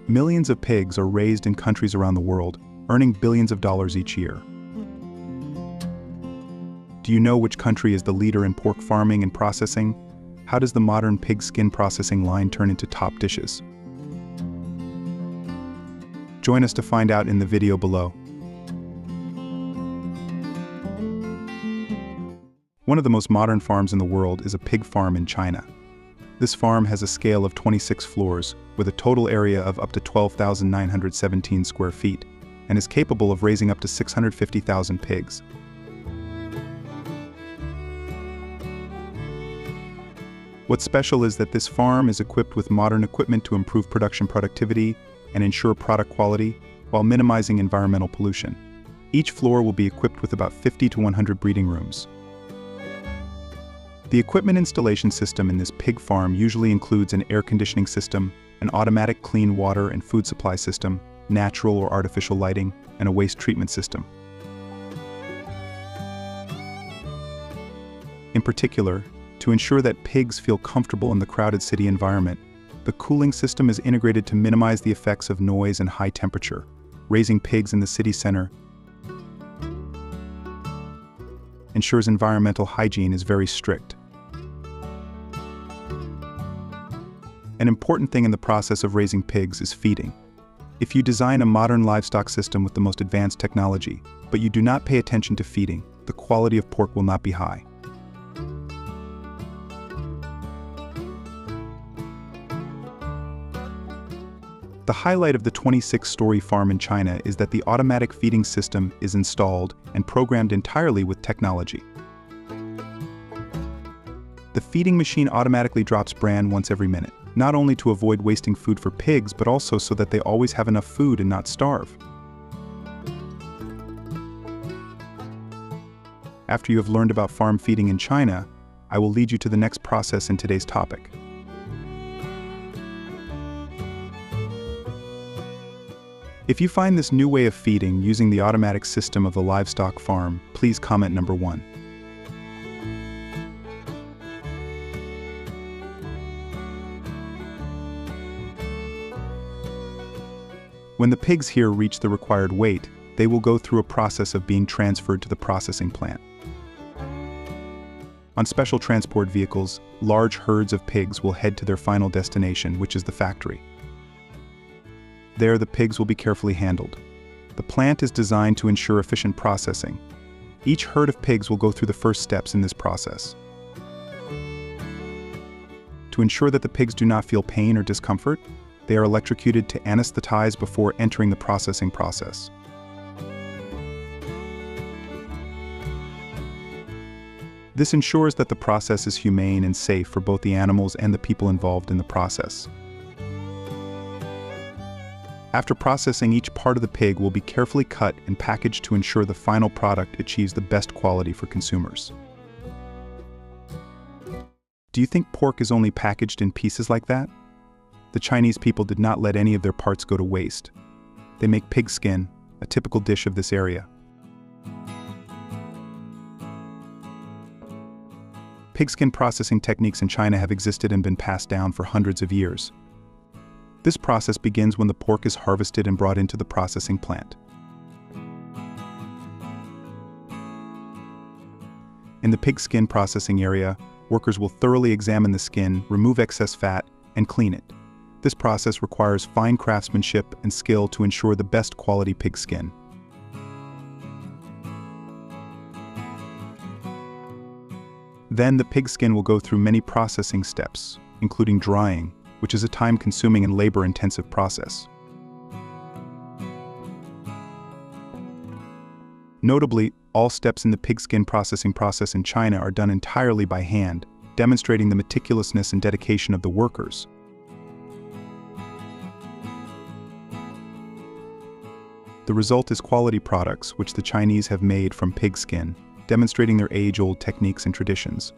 Millions of pigs are raised in countries around the world, earning billions of dollars each year. Do you know which country is the leader in pork farming and processing? How does the modern pig skin processing line turn into top dishes? Join us to find out in the video below. One of the most modern farms in the world is a pig farm in China. This farm has a scale of 26 floors, with a total area of up to 12,917 square feet, and is capable of raising up to 650,000 pigs. What's special is that this farm is equipped with modern equipment to improve production productivity and ensure product quality while minimizing environmental pollution. Each floor will be equipped with about 50 to 100 breeding rooms. The equipment installation system in this pig farm usually includes an air conditioning system, an automatic clean water and food supply system, natural or artificial lighting, and a waste treatment system. In particular, to ensure that pigs feel comfortable in the crowded city environment, the cooling system is integrated to minimize the effects of noise and high temperature. Raising pigs in the city center ensures environmental hygiene is very strict. An important thing in the process of raising pigs is feeding. If you design a modern livestock system with the most advanced technology, but you do not pay attention to feeding, the quality of pork will not be high. The highlight of the 26-story farm in China is that the automatic feeding system is installed and programmed entirely with technology. The feeding machine automatically drops bran once every minute, not only to avoid wasting food for pigs, but also so that they always have enough food and not starve. After you have learned about farm feeding in China, I will lead you to the next process in today's topic. If you find this new way of feeding using the automatic system of the livestock farm, please comment number 1. When the pigs here reach the required weight, they will go through a process of being transferred to the processing plant. On special transport vehicles, large herds of pigs will head to their final destination, which is the factory. There, the pigs will be carefully handled. The plant is designed to ensure efficient processing. Each herd of pigs will go through the first steps in this process. To ensure that the pigs do not feel pain or discomfort, they are electrocuted to anesthetize before entering the processing process. This ensures that the process is humane and safe for both the animals and the people involved in the process. After processing, each part of the pig will be carefully cut and packaged to ensure the final product achieves the best quality for consumers. Do you think pork is only packaged in pieces like that? The Chinese people did not let any of their parts go to waste. They make pig skin, a typical dish of this area. Pig skin processing techniques in China have existed and been passed down for hundreds of years. This process begins when the pork is harvested and brought into the processing plant. In the pig skin processing area, workers will thoroughly examine the skin, remove excess fat, and clean it. This process requires fine craftsmanship and skill to ensure the best quality pig skin. Then the pig skin will go through many processing steps, including drying, which is a time-consuming and labor-intensive process. Notably, all steps in the pig skin processing process in China are done entirely by hand, demonstrating the meticulousness and dedication of the workers. The result is quality products which the Chinese have made from pig skin, demonstrating their age-old techniques and traditions.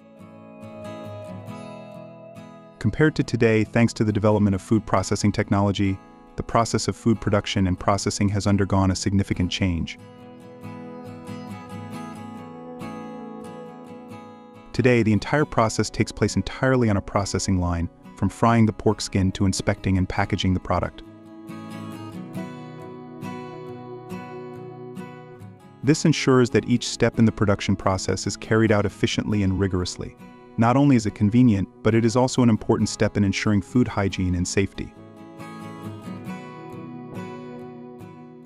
Compared to today, thanks to the development of food processing technology, the process of food production and processing has undergone a significant change. Today, the entire process takes place entirely on a processing line, from frying the pork skin to inspecting and packaging the product. This ensures that each step in the production process is carried out efficiently and rigorously. Not only is it convenient, but it is also an important step in ensuring food hygiene and safety.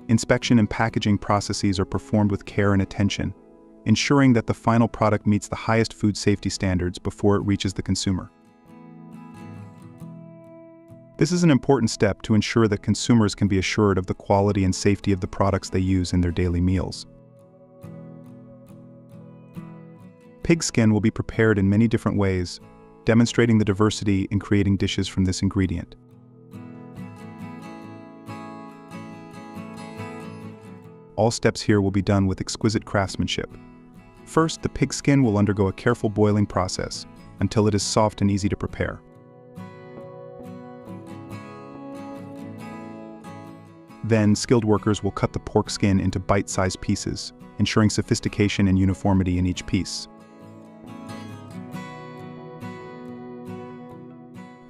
Inspection and packaging processes are performed with care and attention, ensuring that the final product meets the highest food safety standards before it reaches the consumer. This is an important step to ensure that consumers can be assured of the quality and safety of the products they use in their daily meals. Pig skin will be prepared in many different ways, demonstrating the diversity in creating dishes from this ingredient. All steps here will be done with exquisite craftsmanship. First, the pig skin will undergo a careful boiling process until it is soft and easy to prepare. Then, skilled workers will cut the pork skin into bite-sized pieces, ensuring sophistication and uniformity in each piece.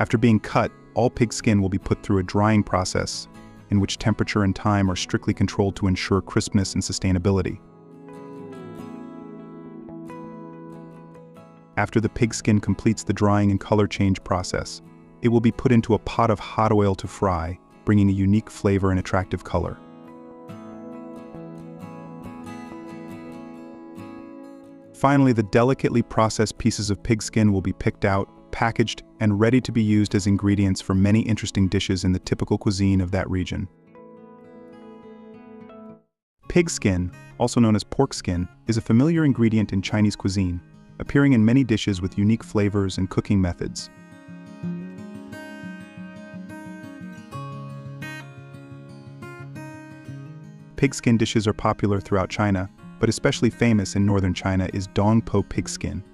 After being cut, all pig skin will be put through a drying process, in which temperature and time are strictly controlled to ensure crispness and sustainability. After the pig skin completes the drying and color change process, it will be put into a pot of hot oil to fry, bringing a unique flavor and attractive color. Finally, the delicately processed pieces of pig skin will be picked out, packaged, and ready to be used as ingredients for many interesting dishes in the typical cuisine of that region. Pig skin, also known as pork skin, is a familiar ingredient in Chinese cuisine, appearing in many dishes with unique flavors and cooking methods. Pig skin dishes are popular throughout China, but especially famous in northern China is dong po pig skin,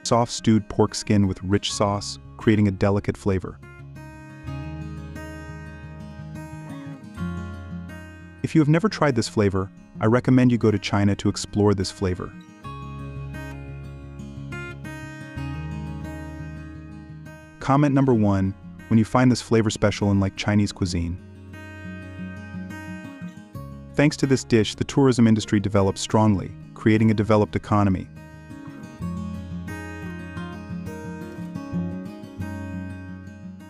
soft stewed pork skin with rich sauce, creating a delicate flavor. If you have never tried this flavor, I recommend you go to China to explore this flavor. Comment number 1 when you find this flavor special and like Chinese cuisine. Thanks to this dish, the tourism industry developed strongly, creating a developed economy.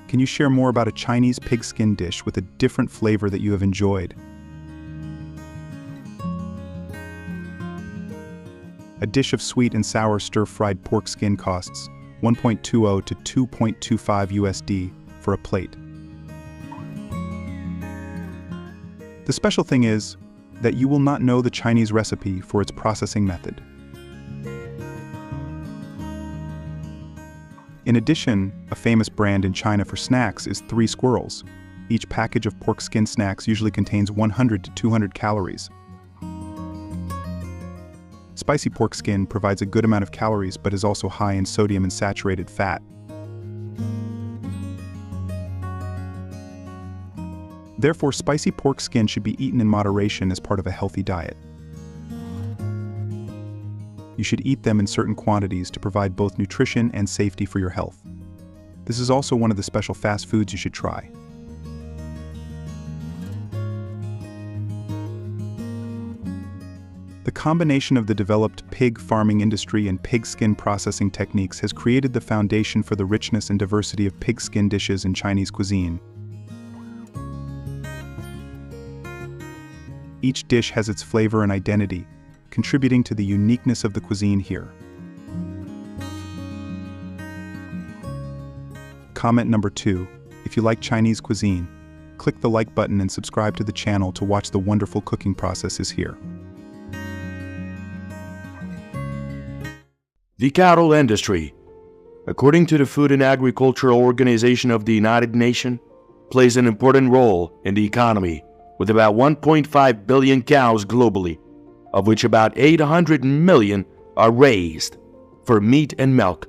Can you share more about a Chinese pig skin dish with a different flavor that you have enjoyed? A dish of sweet and sour stir-fried pork skin costs $1.20 to $2.25 USD for a plate. The special thing is that you will not know the Chinese recipe for its processing method. In addition, a famous brand in China for snacks is Three Squirrels. Each package of pork skin snacks usually contains 100 to 200 calories. Spicy pork skin provides a good amount of calories but is also high in sodium and saturated fat. Therefore, spicy pork skin should be eaten in moderation as part of a healthy diet. You should eat them in certain quantities to provide both nutrition and safety for your health. This is also one of the special fast foods you should try. The combination of the developed pig farming industry and pig skin processing techniques has created the foundation for the richness and diversity of pig skin dishes in Chinese cuisine. Each dish has its flavor and identity, contributing to the uniqueness of the cuisine here. Comment number 2. If you like Chinese cuisine, click the like button and subscribe to the channel to watch the wonderful cooking processes here. The cattle industry, according to the Food and Agricultural Organization of the United Nations, plays an important role in the economy, with about 1.5 billion cows globally, of which about 800 million are raised for meat and milk.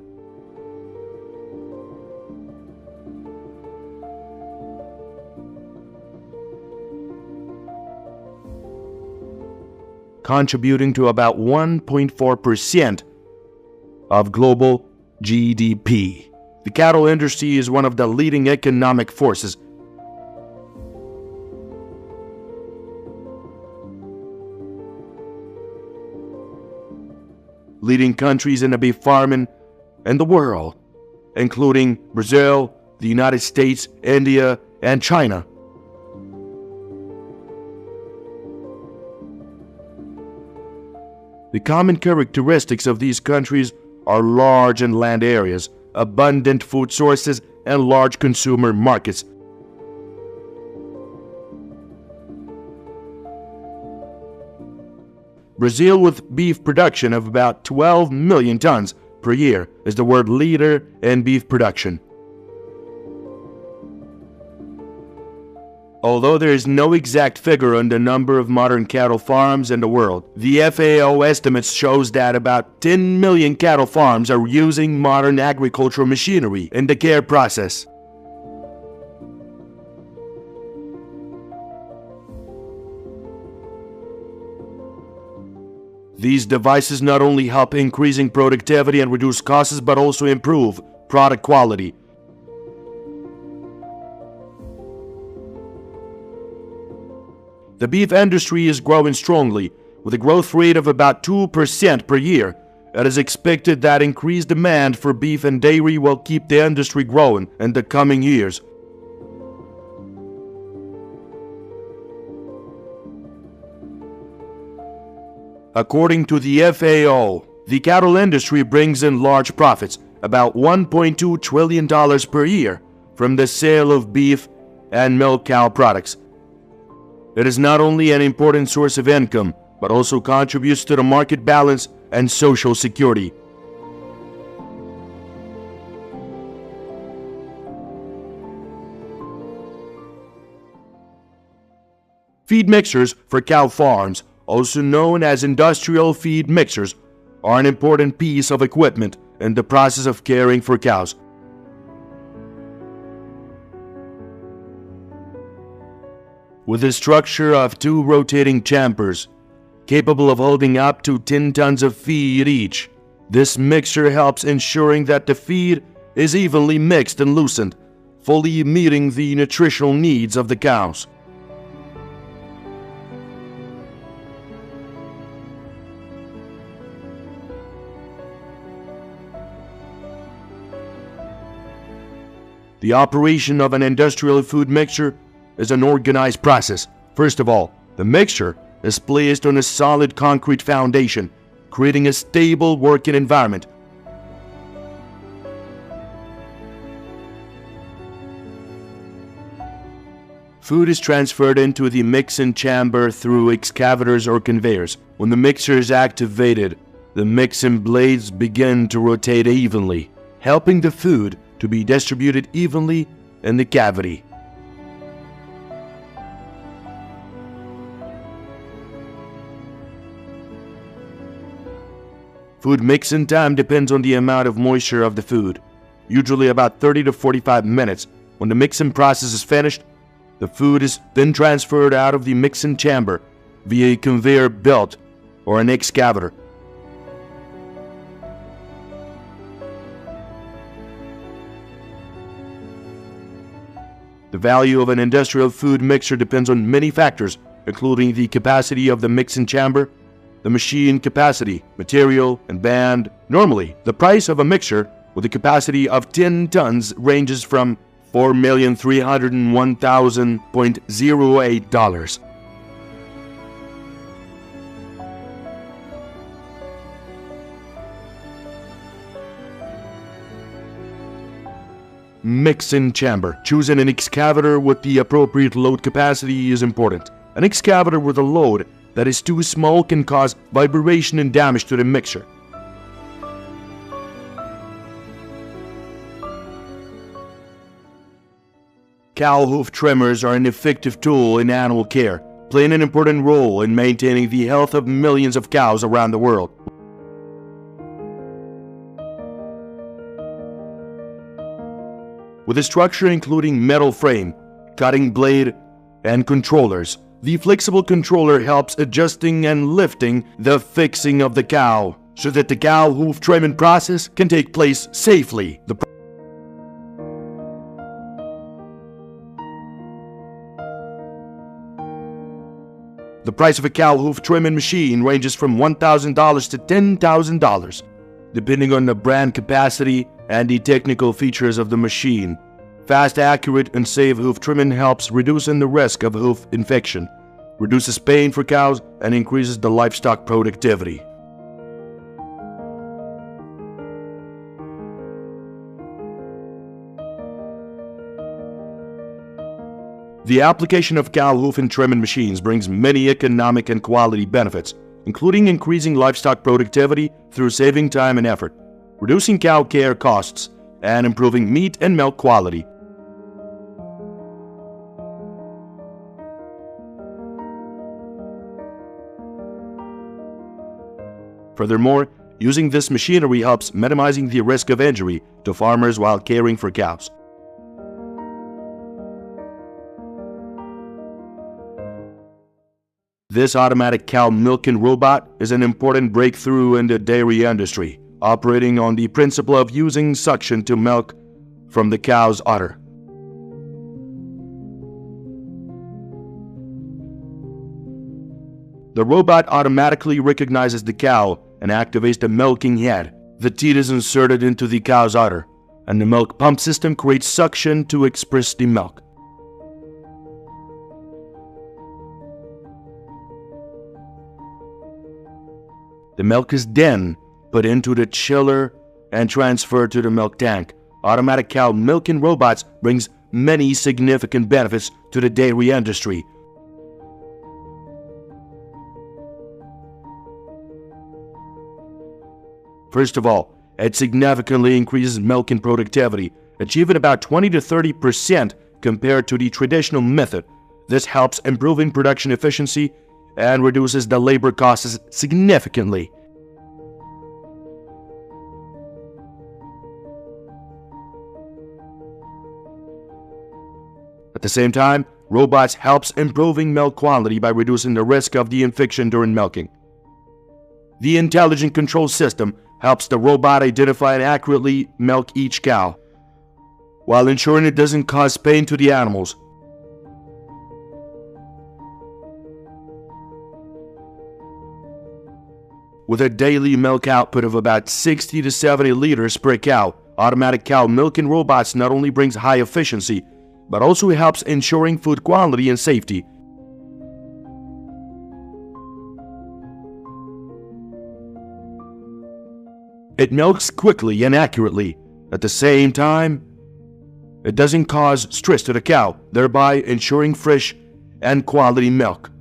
Contributing to about 1.4% of global GDP. The cattle industry is one of the leading economic forces leading countries in the beef farming in the world, including Brazil, the United States, India, and China. The common characteristics of these countries are large inland areas, abundant food sources, and large consumer markets. Brazil, with beef production of about 12 million tons per year, is the world leader in beef production. Although there is no exact figure on the number of modern cattle farms in the world, the FAO estimates shows that about 10 million cattle farms are using modern agricultural machinery in the care process. These devices not only help increasing productivity and reduce costs, but also improve product quality. The beef industry is growing strongly, with a growth rate of about 2% per year. It is expected that increased demand for beef and dairy will keep the industry growing in the coming years. According to the FAO, the cattle industry brings in large profits, about $1.2 trillion per year, from the sale of beef and milk cow products. It is not only an important source of income, but also contributes to the market balance and social security. Feed mixers for cow farms, also known as industrial feed mixers, are an important piece of equipment in the process of caring for cows. With a structure of 2 rotating chambers, capable of holding up to 10 tons of feed each, this mixture helps ensuring that the feed is evenly mixed and loosened, fully meeting the nutritional needs of the cows. The operation of an industrial food mixer is an organized process. First of all, the mixture is placed on a solid concrete foundation, creating a stable working environment. Food is transferred into the mixing chamber through excavators or conveyors. When the mixer is activated, the mixing blades begin to rotate evenly, helping the food to be distributed evenly in the cavity. Food mixing time depends on the amount of moisture of the food, usually about 30 to 45 minutes. When the mixing process is finished, the food is then transferred out of the mixing chamber via a conveyor belt or an excavator. The value of an industrial food mixer depends on many factors, including the capacity of the mixing chamber, the machine capacity, material, and band. Normally, the price of a mixer with a capacity of 10 tons ranges from $4,301,008. Mixing chamber. Choosing an excavator with the appropriate load capacity is important. An excavator with a load that is too small can cause vibration and damage to the mixture. Cow hoof trimmers are an effective tool in animal care, playing an important role in maintaining the health of millions of cows around the world. With a structure including metal frame, cutting blade, and controllers, the flexible controller helps adjusting and lifting the fixing of the cow so that the cow hoof trimming process can take place safely. The price of a cow hoof trimming machine ranges from $1,000 to $10,000, depending on the brand capacity and the technical features of the machine. Fast, accurate, and safe hoof trimming helps reducing the risk of hoof infection, reduces pain for cows, and increases the livestock productivity. The application of cow hoof and trimming machines brings many economic and quality benefits, including increasing livestock productivity through saving time and effort, reducing cow care costs, and improving meat and milk quality. Furthermore, using this machinery helps minimizing the risk of injury to farmers while caring for cows. This automatic cow milking robot is an important breakthrough in the dairy industry, operating on the principle of using suction to milk from the cow's udder. The robot automatically recognizes the cow and activates the milking head. The teat is inserted into the cow's udder, and the milk pump system creates suction to express the milk. The milk is then put into the chiller and transferred to the milk tank. Automatic cow milking robots brings many significant benefits to the dairy industry. First of all, it significantly increases milking productivity, achieving about 20 to 30% compared to the traditional method. This helps improving production efficiency and reduces the labor costs significantly. At the same time, robots helps improving milk quality by reducing the risk of the infection during milking. The intelligent control system helps the robot identify and accurately milk each cow, while ensuring it doesn't cause pain to the animals. With a daily milk output of about 60 to 70 liters per cow, automatic cow milking robots not only brings high efficiency, but also helps ensuring food quality and safety. It milks quickly and accurately. At the same time, it doesn't cause stress to the cow, thereby ensuring fresh and quality milk.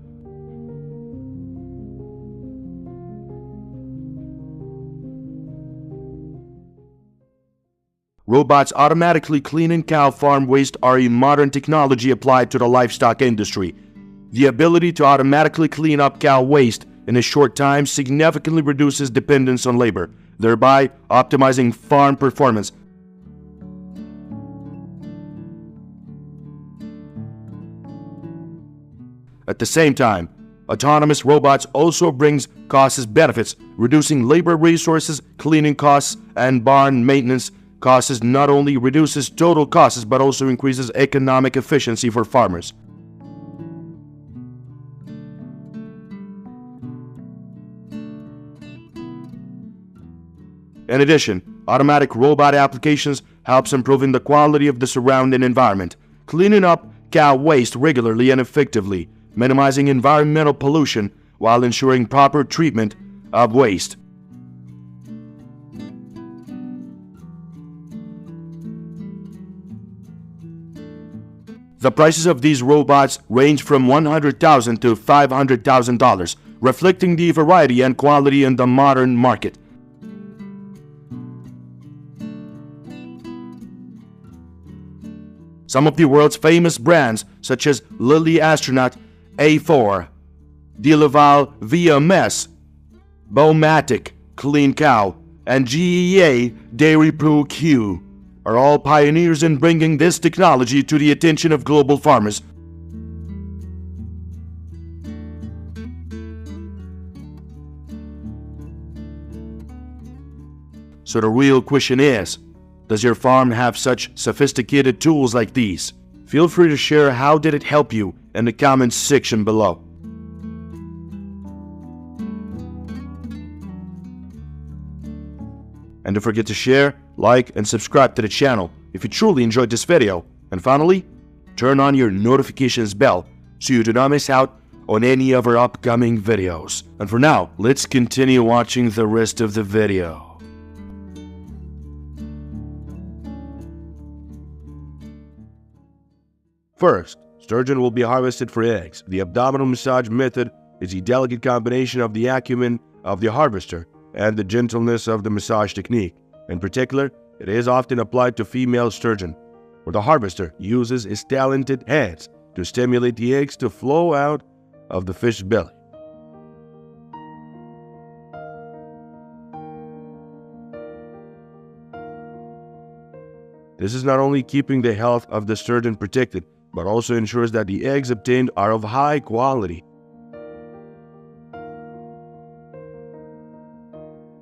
Robots automatically cleaning cow farm waste are a modern technology applied to the livestock industry. The ability to automatically clean up cow waste in a short time significantly reduces dependence on labor, thereby optimizing farm performance. At the same time, autonomous robots also brings cost benefits, reducing labor resources, cleaning costs, and barn maintenance costs. Not only reduces total costs but also increases economic efficiency for farmers. In addition, automatic robot applications helps improving the quality of the surrounding environment, cleaning up cow waste regularly and effectively, minimizing environmental pollution while ensuring proper treatment of waste. The prices of these robots range from $100,000 to $500,000, reflecting the variety and quality in the modern market. Some of the world's famous brands, such as Lilly Astronaut A4, DeLaval VMS, Bowmatic Clean Cow, and GEA Dairy Pro Q, are all pioneers in bringing this technology to the attention of global farmers. So the real question is, does your farm have such sophisticated tools like these? Feel free to share how did it help you in the comments section below. And don't forget to share, like, and subscribe to the channel if you truly enjoyed this video. And finally, turn on your notifications bell so you do not miss out on any of our upcoming videos. And for now, let's continue watching the rest of the video. First, sturgeon will be harvested for eggs. The abdominal massage method is a delicate combination of the acumen of the harvester and the gentleness of the massage technique. In particular, it is often applied to female sturgeon, where the harvester uses his talented hands to stimulate the eggs to flow out of the fish's belly. This is not only keeping the health of the sturgeon protected, but also ensures that the eggs obtained are of high quality.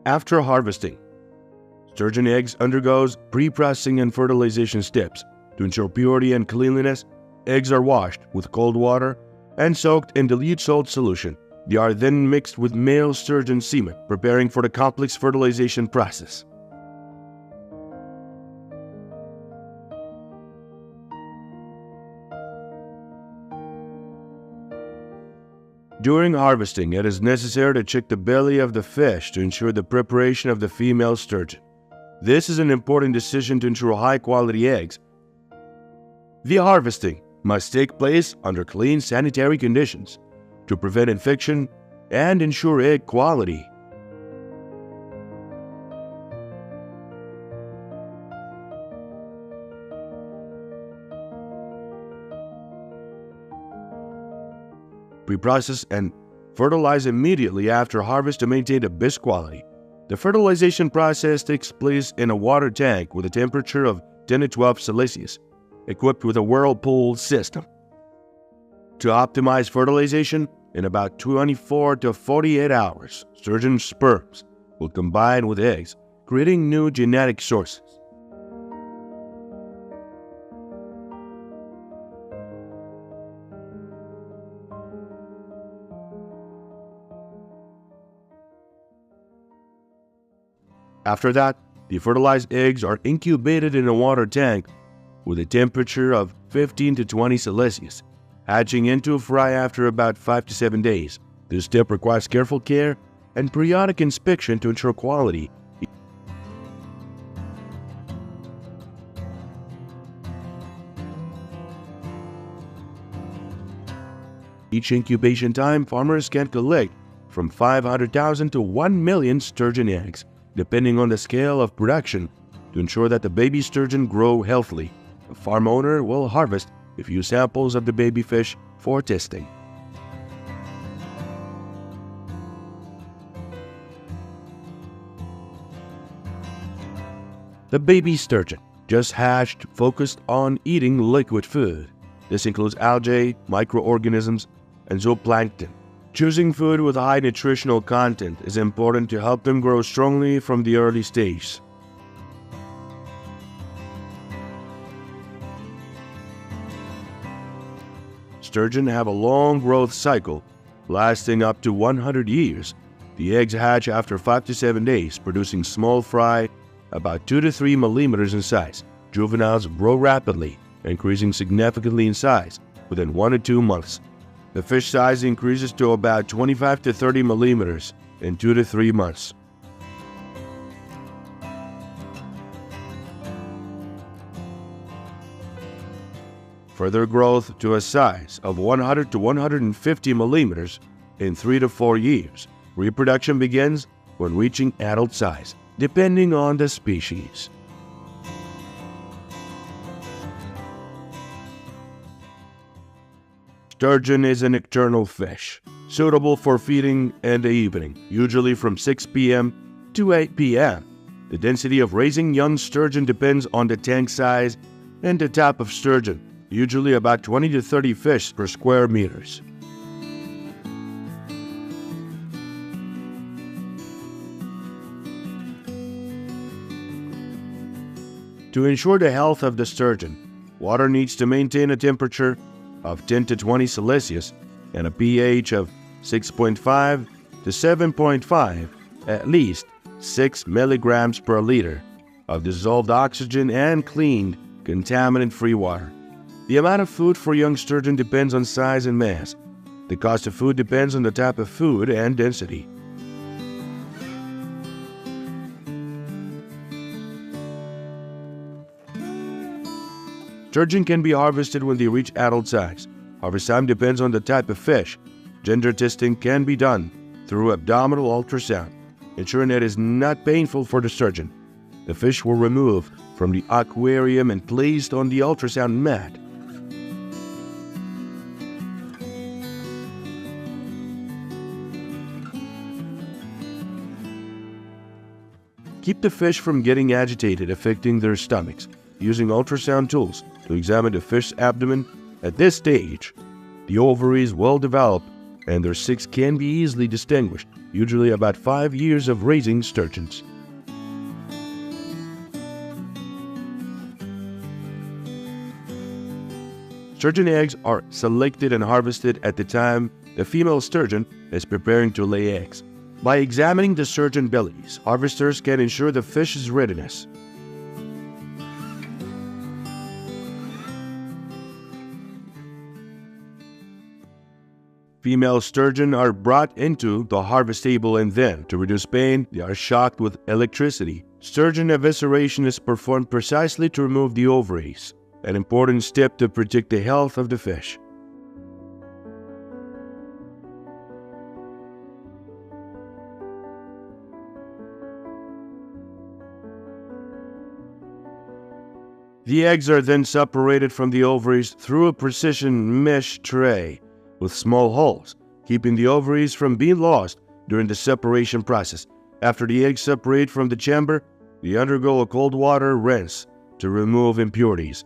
After harvesting, sturgeon eggs undergoes pre-processing and fertilization steps. To ensure purity and cleanliness, eggs are washed with cold water and soaked in dilute salt solution. They are then mixed with male sturgeon semen, preparing for the complex fertilization process. During harvesting, it is necessary to check the belly of the fish to ensure the preparation of the female sturgeon. This is an important decision to ensure high-quality eggs. The harvesting must take place under clean sanitary conditions to prevent infection and ensure egg quality. Pre-process and fertilize immediately after harvest to maintain the best quality. The fertilization process takes place in a water tank with a temperature of 10 to 12 Celsius, equipped with a whirlpool system. To optimize fertilization, in about 24 to 48 hours, sturgeon sperms will combine with eggs, creating new genetic sources. After that, the fertilized eggs are incubated in a water tank with a temperature of 15 to 20 Celsius, hatching into a fry after about 5 to 7 days. This step requires careful care and periodic inspection to ensure quality. Each incubation time, farmers can collect from 500,000 to 1 million sturgeon eggs, depending on the scale of production. To ensure that the baby sturgeon grow healthily, the farm owner will harvest a few samples of the baby fish for testing. The baby sturgeon, just hatched, focused on eating liquid food. This includes algae, microorganisms, and zooplankton. Choosing food with high nutritional content is important to help them grow strongly from the early stage. Sturgeon have a long growth cycle, lasting up to 100 years. The eggs hatch after 5 to 7 days, producing small fry about 2 to 3 millimeters in size. Juveniles grow rapidly, increasing significantly in size within 1 to 2 months. The fish size increases to about 25 to 30 millimeters in 2 to 3 months. Further growth to a size of 100 to 150 millimeters in 3 to 4 years. Reproduction begins when reaching adult size, depending on the species. Sturgeon is a nocturnal fish, suitable for feeding in the evening, usually from 6 p.m. to 8 p.m. The density of raising young sturgeon depends on the tank size and the type of sturgeon, usually about 20 to 30 fish per square meters. To ensure the health of the sturgeon, water needs to maintain a temperature of 10 to 20 Celsius and a pH of 6.5 to 7.5 at least 6 milligrams per liter of dissolved oxygen and clean, contaminant-free water. The amount of food for young sturgeon depends on size and mass. The cost of food depends on the type of food and density. Sturgeon can be harvested when they reach adult size. Harvest time depends on the type of fish. Gender testing can be done through abdominal ultrasound, ensuring that it is not painful for the sturgeon. The fish were removed from the aquarium and placed on the ultrasound mat. Keep the fish from getting agitated, affecting their stomachs, using ultrasound tools to examine the fish's abdomen. At this stage, the ovaries will develop and their sex can be easily distinguished, usually about 5 years of raising sturgeons. Sturgeon eggs are selected and harvested at the time the female sturgeon is preparing to lay eggs. By examining the sturgeon bellies, harvesters can ensure the fish's readiness. Female sturgeon are brought into the harvest table and then, to reduce pain, they are shocked with electricity. Sturgeon evisceration is performed precisely to remove the ovaries, an important step to protect the health of the fish. The eggs are then separated from the ovaries through a precision mesh tray with small holes, keeping the ovaries from being lost during the separation process. After the eggs separate from the chamber, they undergo a cold water rinse to remove impurities.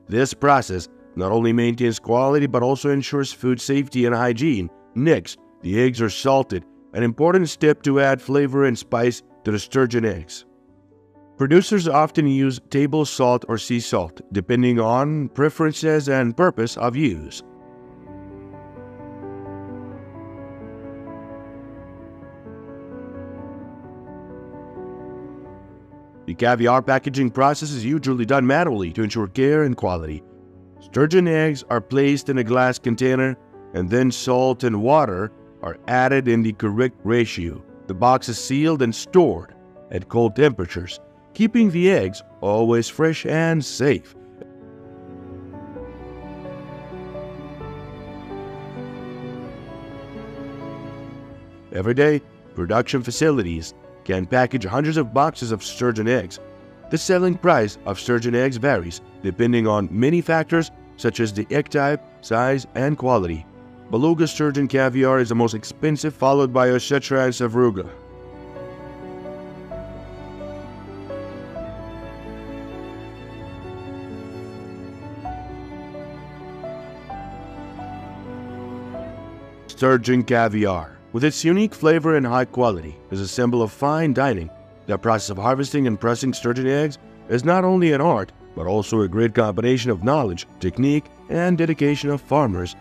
This process not only maintains quality but also ensures food safety and hygiene. Next, the eggs are salted, an important step to add flavor and spice to the sturgeon eggs. Producers often use table salt or sea salt, depending on preferences and purpose of use. The caviar packaging process is usually done manually to ensure care and quality. Sturgeon eggs are placed in a glass container and then salt and water are added in the correct ratio. The box is sealed and stored at cold temperatures, keeping the eggs always fresh and safe. Every day, production facilities can package hundreds of boxes of sturgeon eggs. The selling price of sturgeon eggs varies depending on many factors such as the egg type, size, and quality. Beluga sturgeon caviar is the most expensive, followed by Osetra and Sevruga. Sturgeon caviar, with its unique flavor and high quality, is a symbol of fine dining. The process of harvesting and pressing sturgeon eggs is not only an art, but also a great combination of knowledge, technique, and dedication of farmers.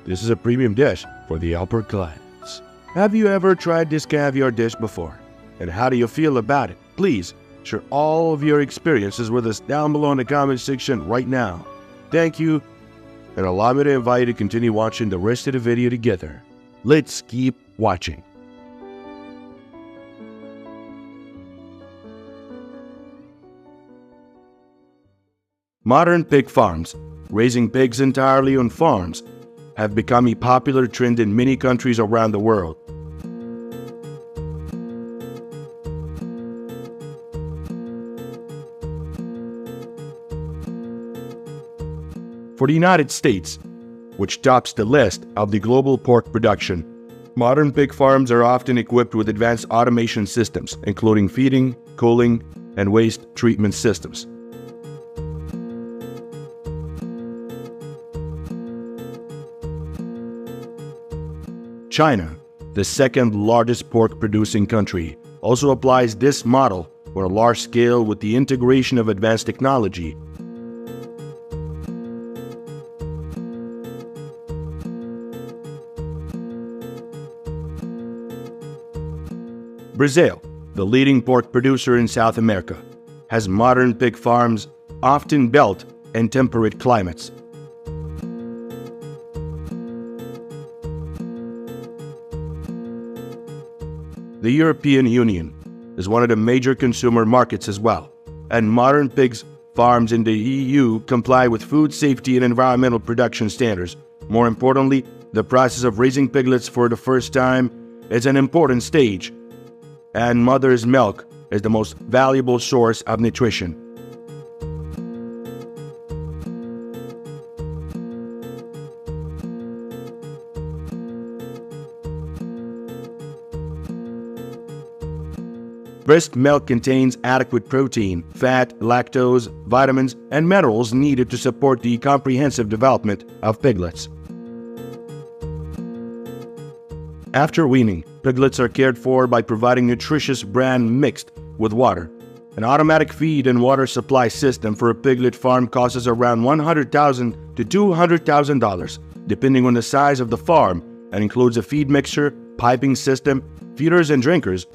This is a premium dish for the upper class. Have you ever tried this caviar dish before? And how do you feel about it? Please share all of your experiences with us down below in the comment section right now. Thank you, and allow me to invite you to continue watching the rest of the video together. Let's keep watching. Modern pig farms, raising pigs entirely on farms, have become a popular trend in many countries around the world. For the United States, which tops the list of the global pork production, modern pig farms are often equipped with advanced automation systems, including feeding, cooling, and waste treatment systems. China, the second largest pork producing country, also applies this model on a large scale with the integration of advanced technology. Brazil, the leading pork producer in South America, has modern pig farms, often built in temperate climates. The European Union is one of the major consumer markets as well, and modern pig farms in the EU comply with food safety and environmental production standards. More importantly, the process of raising piglets for the first time is an important stage, and mother's milk is the most valuable source of nutrition. Breast milk contains adequate protein, fat, lactose, vitamins, and minerals needed to support the comprehensive development of piglets. After weaning, piglets are cared for by providing nutritious bran mixed with water. An automatic feed and water supply system for a piglet farm costs around $100,000 to $200,000, depending on the size of the farm, and includes a feed mixer, piping system, feeders, and drinkers.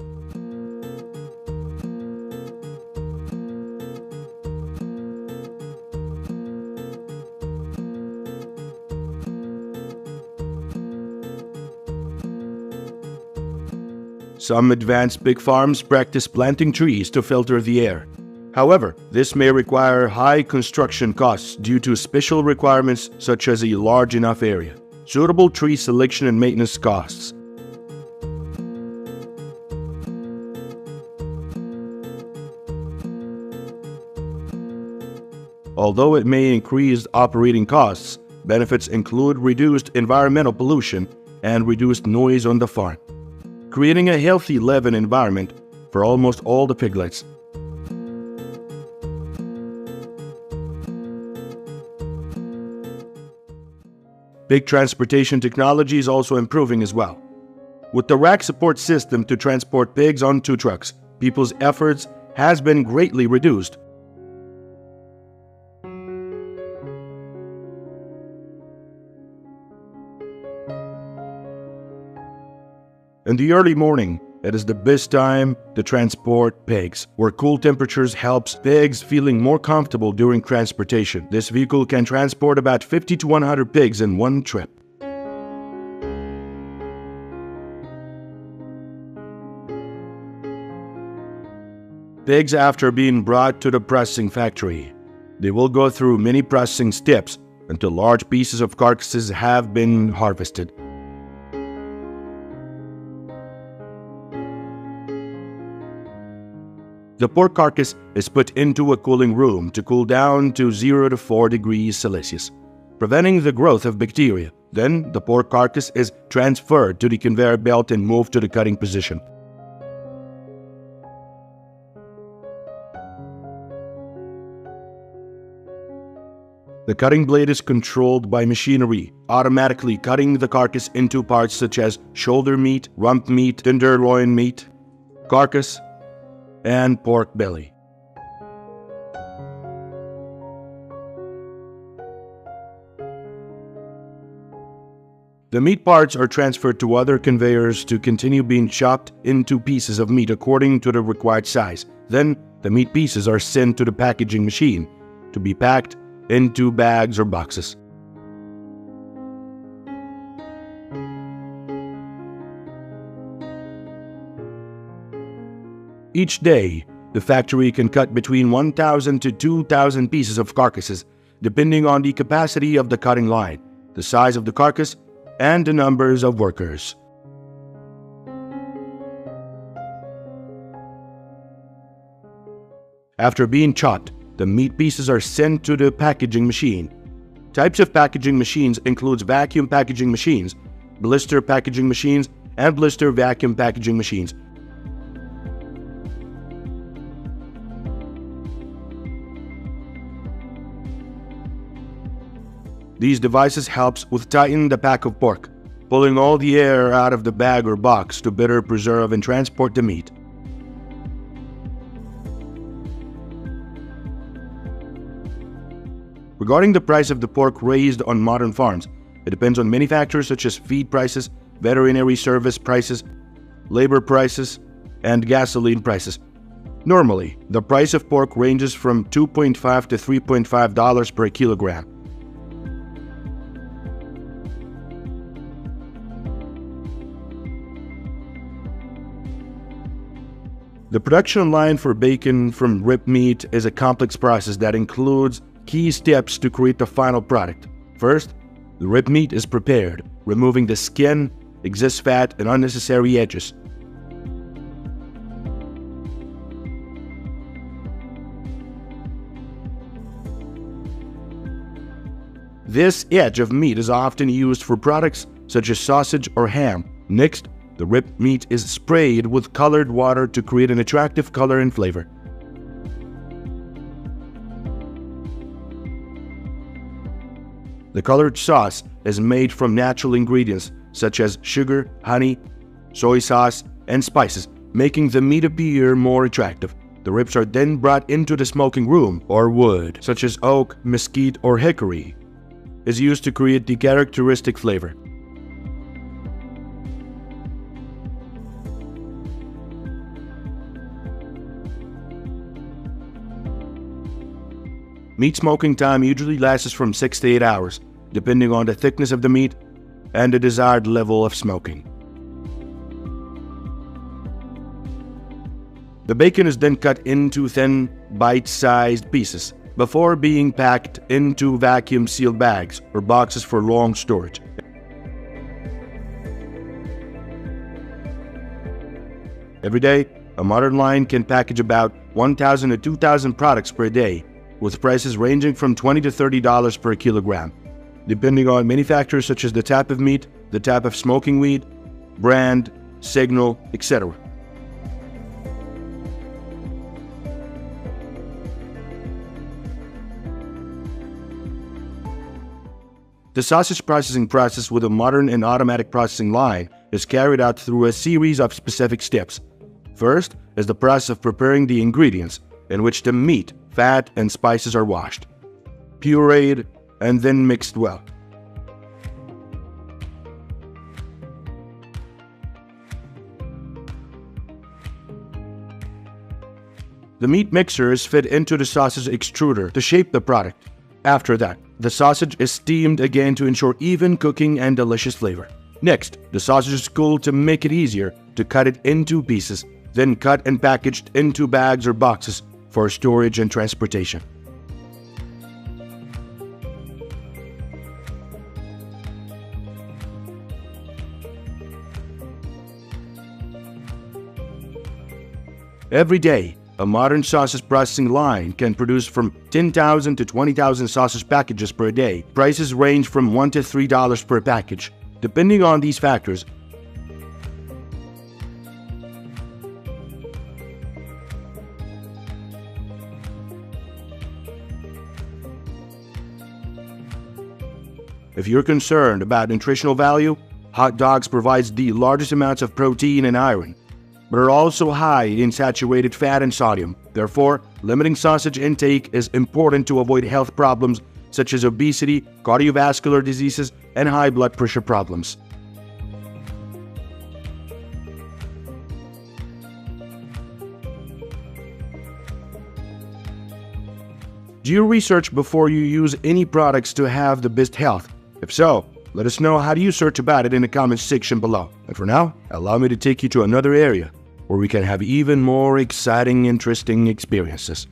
Some advanced pig farms practice planting trees to filter the air. However, this may require high construction costs due to special requirements such as a large enough area, suitable tree selection, and maintenance costs. Although it may increase operating costs, benefits include reduced environmental pollution and reduced noise on the farm, creating a healthy living environment for almost all the piglets. Pig transportation technology is also improving as well. With the rack support system to transport pigs onto trucks, people's efforts has been greatly reduced. In the early morning, it is the best time to transport pigs, where cool temperatures helps pigs feeling more comfortable during transportation. This vehicle can transport about 50 to 100 pigs in one trip. Pigs, after being brought to the processing factory, they will go through many processing steps until large pieces of carcasses have been harvested. The pork carcass is put into a cooling room to cool down to 0 to 4 degrees Celsius, preventing the growth of bacteria. Then, the pork carcass is transferred to the conveyor belt and moved to the cutting position. The cutting blade is controlled by machinery, automatically cutting the carcass into parts such as shoulder meat, rump meat, tenderloin meat, carcass, and pork belly. The meat parts are transferred to other conveyors to continue being chopped into pieces of meat according to the required size. Then, the meat pieces are sent to the packaging machine to be packed into bags or boxes. Each day, the factory can cut between 1,000 to 2,000 pieces of carcasses, depending on the capacity of the cutting line, the size of the carcass, and the numbers of workers. After being chopped, the meat pieces are sent to the packaging machine. Types of packaging machines includes vacuum packaging machines, blister packaging machines, and blister vacuum packaging machines. These devices helps with tightening the pack of pork. pulling all the air out of the bag or box to better preserve and transport the meat. Regarding the price of the pork raised on modern farms, it depends on many factors such as feed prices, veterinary service prices, labor prices, and gasoline prices. Normally, the price of pork ranges from $2.5 to $3.5 per kilogram. The production line for bacon from rib meat is a complex process that includes key steps to create the final product. First, the rib meat is prepared, removing the skin, excess fat, and unnecessary edges. This edge of meat is often used for products such as sausage or ham. Next, the rib meat is sprayed with colored water to create an attractive color and flavor. The colored sauce is made from natural ingredients such as sugar, honey, soy sauce, and spices, making the meat appear more attractive. The ribs are then brought into the smoking room, or wood, such as oak, mesquite, or hickory, is used to create the characteristic flavor. Meat smoking time usually lasts from 6 to 8 hours, depending on the thickness of the meat and the desired level of smoking. The bacon is then cut into thin, bite-sized pieces before being packed into vacuum-sealed bags or boxes for long storage. Every day, a modern line can package about 1,000 to 2,000 products per day, with prices ranging from $20 to $30 per kilogram, depending on many factors such as the type of meat, the type of smoking weed, brand, signal, etc. The sausage processing process with a modern and automatic processing line is carried out through a series of specific steps. First is the process of preparing the ingredients, in which the meat, fat, and spices are washed, pureed, and then mixed well. The meat mixer is fed into the sausage extruder to shape the product. After that, the sausage is steamed again to ensure even cooking and delicious flavor. Next, the sausage is cooled to make it easier to cut it into pieces, then cut and packaged into bags or boxes for storage and transportation. Every day, a modern sausage processing line can produce from 10,000 to 20,000 sausage packages per day. Prices range from $1 to $3 per package, depending on these factors. If you're concerned about nutritional value, hot dogs provides the largest amounts of protein and iron, but are also high in saturated fat and sodium. Therefore, limiting sausage intake is important to avoid health problems such as obesity, cardiovascular diseases, and high blood pressure problems. Do you research before you use any products to have the best health? If so, let us know how do you search about it in the comments section below. And for now, allow me to take you to another area where we can have even more exciting, interesting experiences.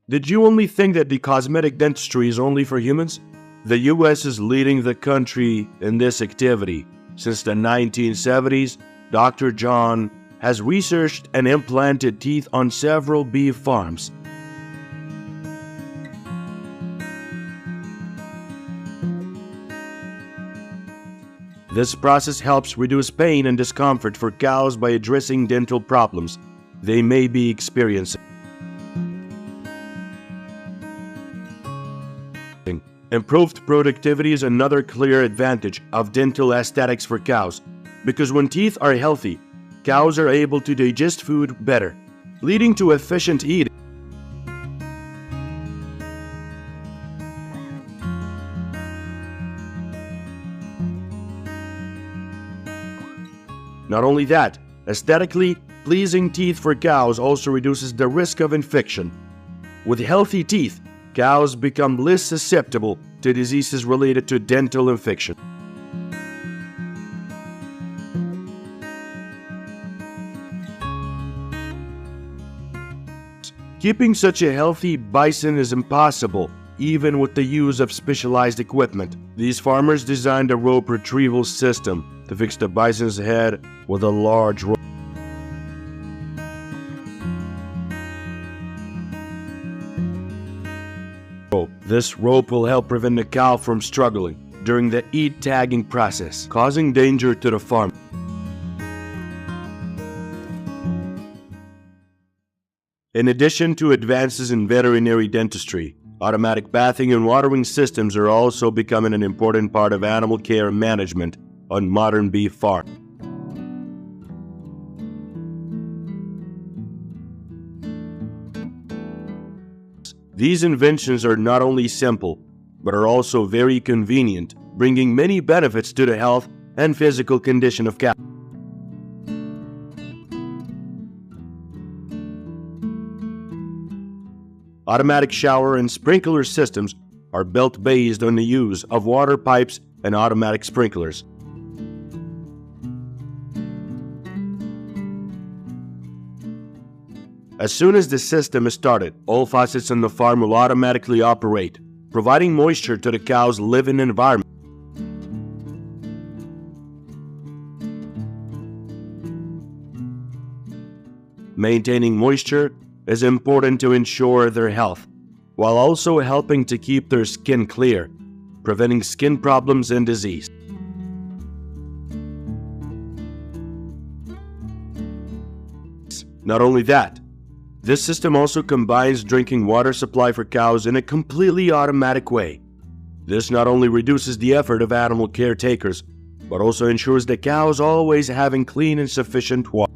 Did you only think that the cosmetic dentistry is only for humans? The US is leading the country in this activity. Since the 1970s, Dr. John has researched and implanted teeth on several beef farms. This process helps reduce pain and discomfort for cows by addressing dental problems they may be experiencing. Improved productivity is another clear advantage of dental aesthetics for cows, because when teeth are healthy, cows are able to digest food better, leading to efficient eating. Not only that, aesthetically pleasing teeth for cows also reduces the risk of infection. With healthy teeth, cows become less susceptible to diseases related to dental infection. Keeping such a healthy bison is impossible, even with the use of specialized equipment. These farmers designed a rope retrieval system to fix the bison's head with a large rope. This rope will help prevent the cow from struggling during the eat tagging process, causing danger to the farm. In addition to advances in veterinary dentistry, automatic bathing and watering systems are also becoming an important part of animal care management on modern beef farms. These inventions are not only simple, but are also very convenient, bringing many benefits to the health and physical condition of cows. Automatic shower and sprinkler systems are built based on the use of water pipes and automatic sprinklers. As soon as the system is started, all faucets on the farm will automatically operate, providing moisture to the cow's living environment. Maintaining moisture is important to ensure their health, while also helping to keep their skin clear, preventing skin problems and disease. Not only that, this system also combines drinking water supply for cows in a completely automatic way. This not only reduces the effort of animal caretakers, but also ensures the cows always having clean and sufficient water.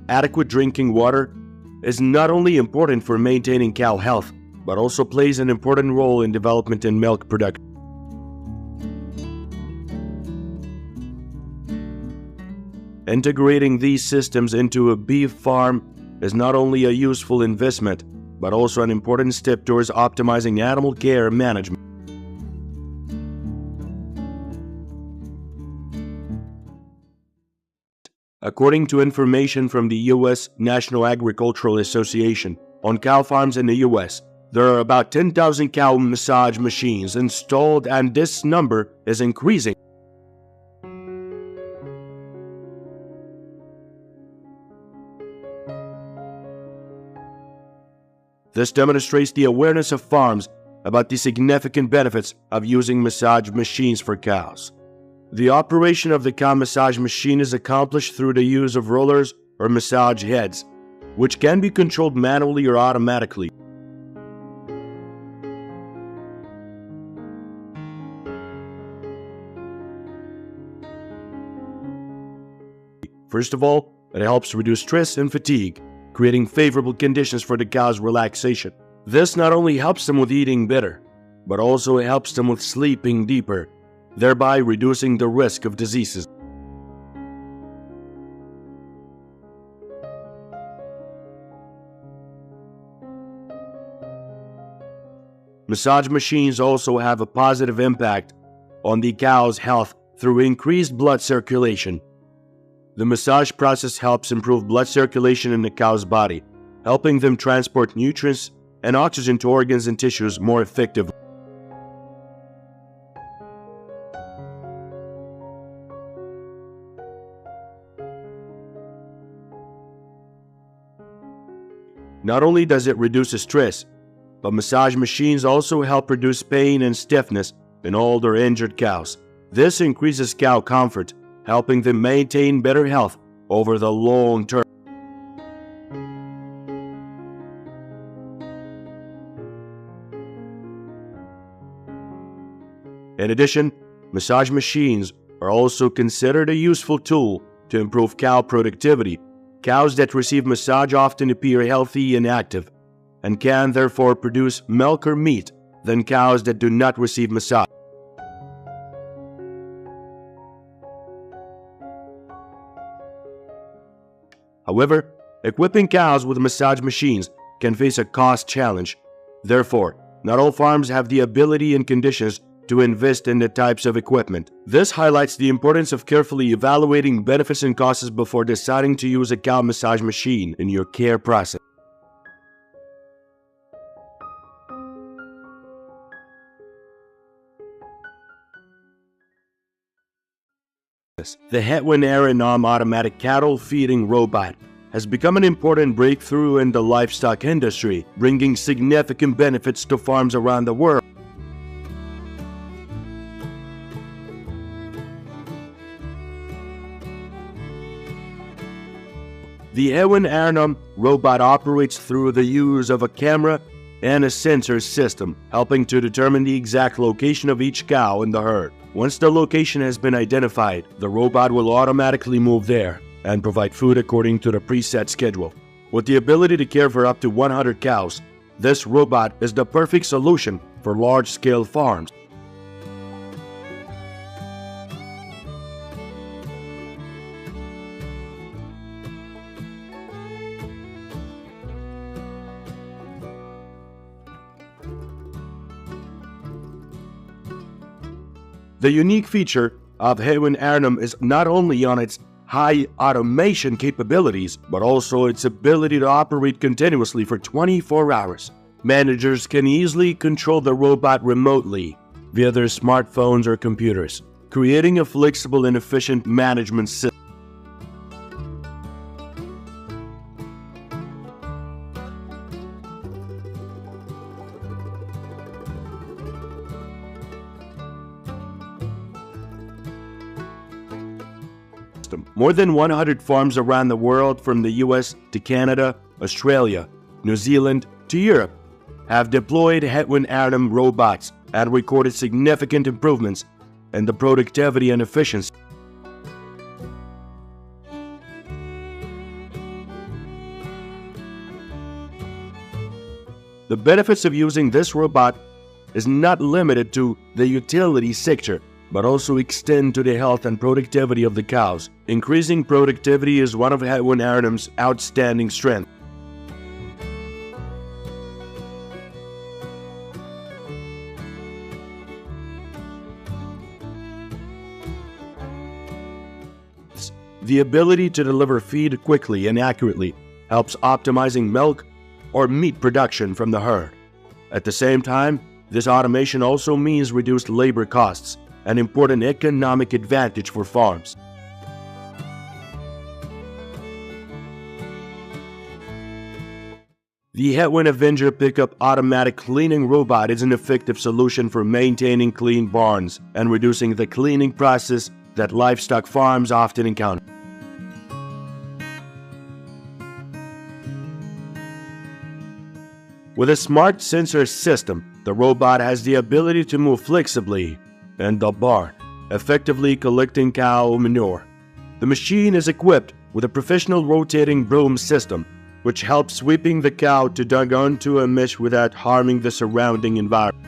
Adequate drinking water is not only important for maintaining cow health, but also plays an important role in development in milk production. Integrating these systems into a beef farm is not only a useful investment, but also an important step towards optimizing animal care management. According to information from the U.S. National Agricultural Association, on cow farms in the U.S., there are about 10,000 cow massage machines installed, and this number is increasing. This demonstrates the awareness of farms about the significant benefits of using massage machines for cows. The operation of the cow massage machine is accomplished through the use of rollers or massage heads, which can be controlled manually or automatically. First of all, it helps reduce stress and fatigue, creating favorable conditions for the cow's relaxation. This not only helps them with eating better, but also helps them with sleeping deeper, thereby reducing the risk of diseases. Massage machines also have a positive impact on the cow's health through increased blood circulation. The massage process helps improve blood circulation in the cow's body, helping them transport nutrients and oxygen to organs and tissues more effectively. Not only does it reduce stress, but massage machines also help reduce pain and stiffness in older injured cows. This increases cow comfort, helping them maintain better health over the long term. In addition, massage machines are also considered a useful tool to improve cow productivity. Cows that receive massage often appear healthy and active, and can therefore produce milk or meat than cows that do not receive massage. However, equipping cows with massage machines can face a cost challenge. Therefore, not all farms have the ability and conditions to invest in the types of equipment. This highlights the importance of carefully evaluating benefits and costs before deciding to use a cow massage machine in your care process. The Hetwin Aeronom automatic cattle feeding robot has become an important breakthrough in the livestock industry, bringing significant benefits to farms around the world. The Hetwin Aeronom robot operates through the use of a camera and a sensor system, helping to determine the exact location of each cow in the herd. Once the location has been identified, the robot will automatically move there and provide food according to the preset schedule. With the ability to care for up to 100 cows, this robot is the perfect solution for large-scale farms. The unique feature of Hetwin Aeronom is not only on its high automation capabilities, but also its ability to operate continuously for 24 hours. Managers can easily control the robot remotely via their smartphones or computers, creating a flexible and efficient management system. More than 100 farms around the world, from the US to Canada, Australia, New Zealand to Europe, have deployed Hetwin Aeronom robots and recorded significant improvements in the productivity and efficiency. The benefits of using this robot is not limited to the utility sector, but also extend to the health and productivity of the cows. Increasing productivity is one of Hetwin Aeronom's outstanding strengths. The ability to deliver feed quickly and accurately helps optimizing milk or meat production from the herd. At the same time, this automation also means reduced labor costs, an important economic advantage for farms. The Hetwin Avenger Pickup automatic cleaning robot is an effective solution for maintaining clean barns and reducing the cleaning process that livestock farms often encounter. With a smart sensor system, the robot has the ability to move flexibly in the barn, effectively collecting cow manure. The machine is equipped with a professional rotating broom system, which helps sweeping the cow to dug onto a mesh without harming the surrounding environment.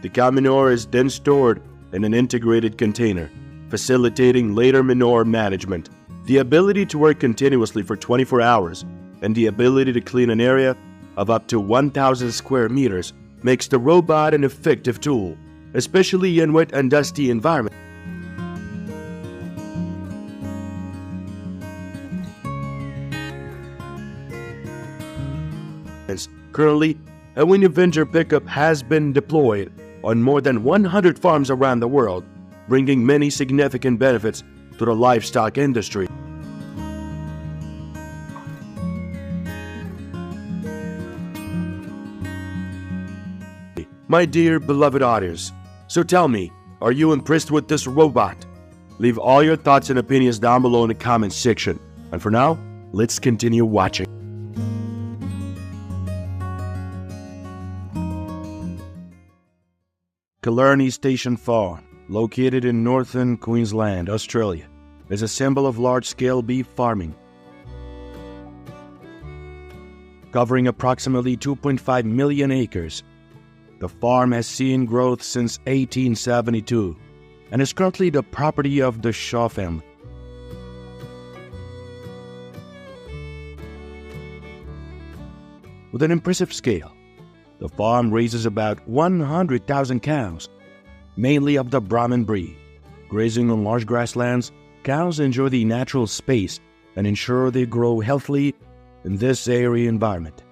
The cow manure is then stored in an integrated container, facilitating later manure management. The ability to work continuously for 24 hours and the ability to clean an area of up to 1,000 square meters makes the robot an effective tool, especially in wet and dusty environments. Currently, a Hetwin Avenger pickup has been deployed on more than 100 farms around the world, bringing many significant benefits to the livestock industry. My dear beloved audience, so tell me, are you impressed with this robot? Leave all your thoughts and opinions down below in the comments section. And for now, let's continue watching. Killarney Station Farm, located in northern Queensland, Australia, is a symbol of large-scale beef farming. Covering approximately 2.5 million acres, the farm has seen growth since 1872 and is currently the property of the Shaw family. With an impressive scale, the farm raises about 100,000 cows, mainly of the Brahman breed. Grazing on large grasslands, cows enjoy the natural space and ensure they grow healthily in this airy environment.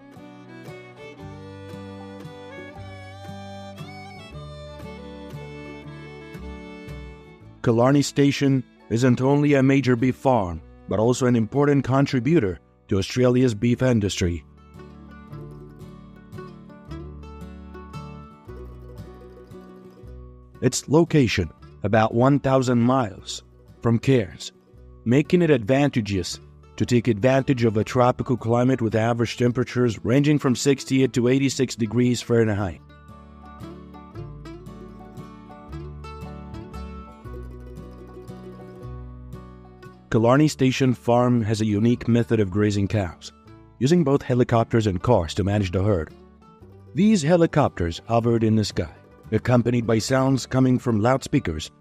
Killarney Station isn't only a major beef farm, but also an important contributor to Australia's beef industry. Its location, about 1,000 miles from Cairns, making it advantageous to take advantage of a tropical climate with average temperatures ranging from 68 to 86 degrees Fahrenheit. Killarney Station Farm has a unique method of grazing cows, using both helicopters and cars to manage the herd. These helicopters hovered in the sky, accompanied by sounds coming from loudspeakers.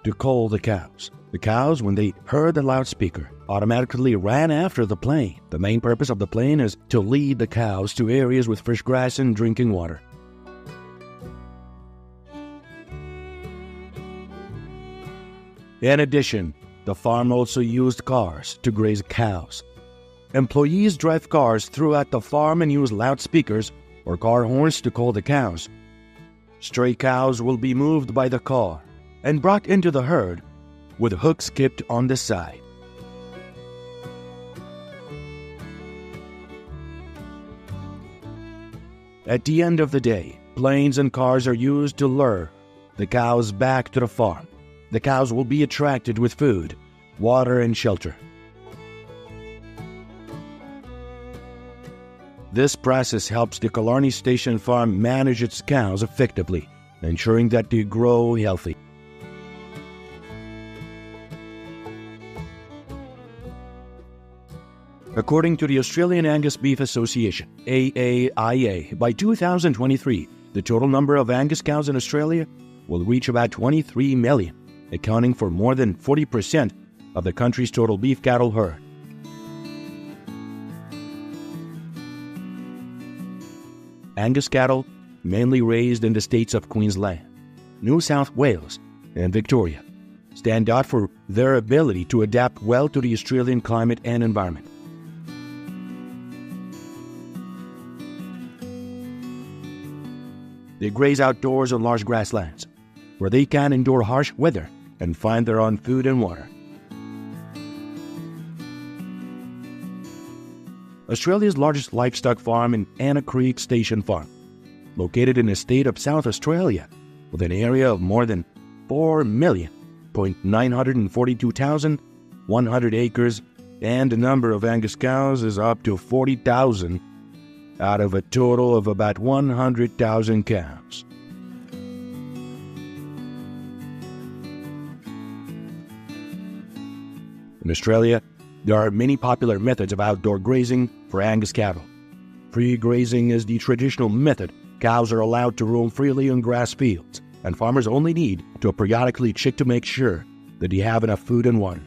To call the cows. The cows, when they heard the loudspeaker, automatically ran after the plane. The main purpose of the plane is to lead the cows to areas with fresh grass and drinking water. In addition, the farm also used cars to graze cows. Employees drive cars throughout the farm and use loudspeakers or car horns to call the cows. Stray cows will be moved by the car and brought into the herd with hooks kept on the side. At the end of the day, planes and cars are used to lure the cows back to the farm. The cows will be attracted with food, water, and shelter. This process helps the Killarney Station Farm manage its cows effectively, ensuring that they grow healthy. According to the Australian Angus Beef Association, AAIA, by 2023, the total number of Angus cows in Australia will reach about 23 million, accounting for more than 40% of the country's total beef cattle herd. Angus cattle, mainly raised in the states of Queensland, New South Wales, and Victoria, stand out for their ability to adapt well to the Australian climate and environment. They graze outdoors on large grasslands, where they can endure harsh weather and find their own food and water. Australia's largest livestock farm is Anna Creek Station Farm, located in the state of South Australia, with an area of more than 4,942,100 acres, and the number of Angus cows is up to 40,000 out of a total of about 100,000 cows. In Australia, there are many popular methods of outdoor grazing for Angus cattle. Free grazing is the traditional method. Cows are allowed to roam freely on grass fields, and farmers only need to periodically check to make sure that they have enough food and water.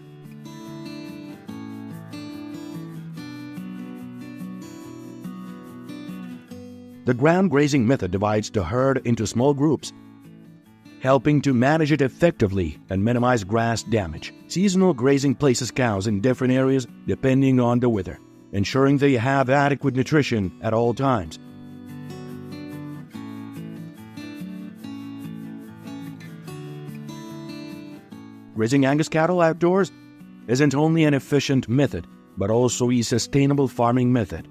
The ground grazing method divides the herd into small groups, helping to manage it effectively and minimize grass damage. Seasonal grazing places cows in different areas depending on the weather, ensuring they have adequate nutrition at all times. Grazing Angus cattle outdoors isn't only an efficient method, but also a sustainable farming method.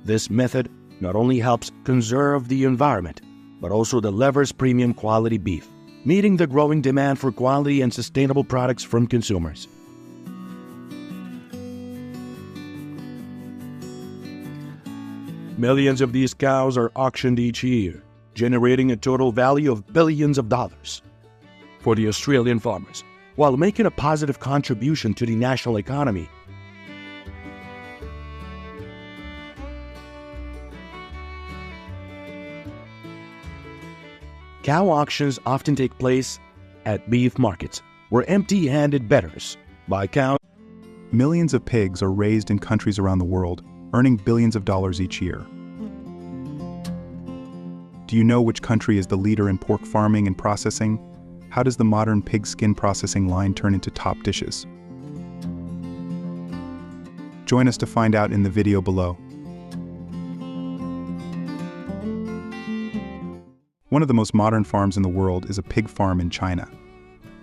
This method not only helps conserve the environment, but also delivers premium quality beef, meeting the growing demand for quality and sustainable products from consumers. Millions of these cows are auctioned each year, generating a total value of billions of dollars for the Australian farmers, while making a positive contribution to the national economy. Cow auctions often take place at beef markets, where empty-handed bettors buy cows. Millions of pigs are raised in countries around the world, earning billions of dollars each year. Do you know which country is the leader in pork farming and processing? How does the modern pig skin processing line turn into top dishes? Join us to find out in the video below. One of the most modern farms in the world is a pig farm in China.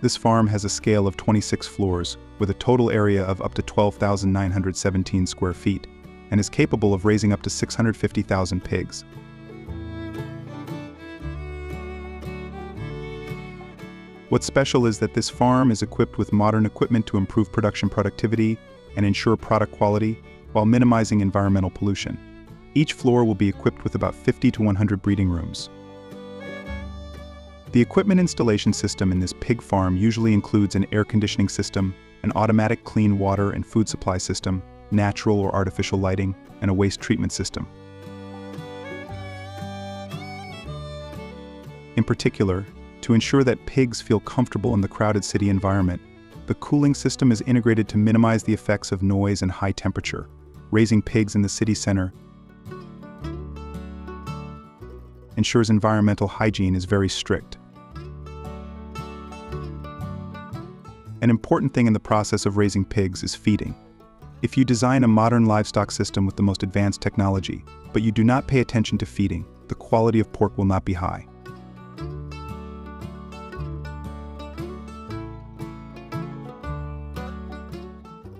This farm has a scale of 26 floors, with a total area of up to 12,917 square feet, and is capable of raising up to 650,000 pigs. What's special is that this farm is equipped with modern equipment to improve production productivity and ensure product quality while minimizing environmental pollution. Each floor will be equipped with about 50 to 100 breeding rooms. The equipment installation system in this pig farm usually includes an air conditioning system, an automatic clean water and food supply system, natural or artificial lighting, and a waste treatment system. In particular, to ensure that pigs feel comfortable in the crowded city environment, the cooling system is integrated to minimize the effects of noise and high temperature. Raising pigs in the city center ensures environmental hygiene is very strict. An important thing in the process of raising pigs is feeding. If you design a modern livestock system with the most advanced technology, but you do not pay attention to feeding, the quality of pork will not be high.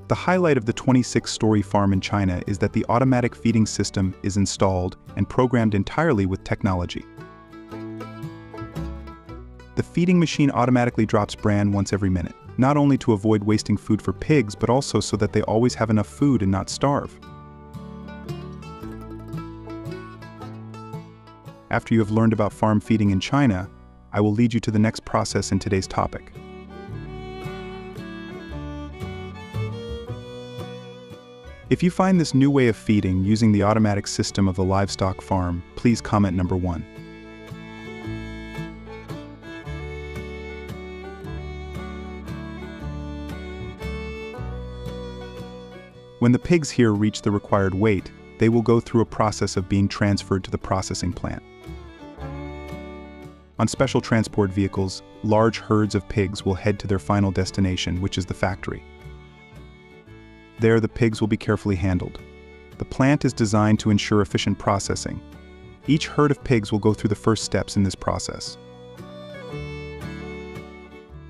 The highlight of the 26-story farm in China is that the automatic feeding system is installed and programmed entirely with technology. The feeding machine automatically drops bran once every minute, not only to avoid wasting food for pigs, but also so that they always have enough food and not starve. After you have learned about farm feeding in China, I will lead you to the next process in today's topic. If you find this new way of feeding using the automatic system of the livestock farm, please comment number 1. When the pigs here reach the required weight, they will go through a process of being transferred to the processing plant. On special transport vehicles, large herds of pigs will head to their final destination, which is the factory. There, the pigs will be carefully handled. The plant is designed to ensure efficient processing. Each herd of pigs will go through the first steps in this process.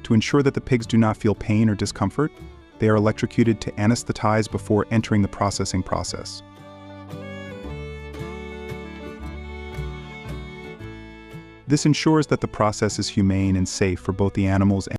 To ensure that the pigs do not feel pain or discomfort, they are electrocuted to anesthetize before entering the processing process. This ensures that the process is humane and safe for both the animals and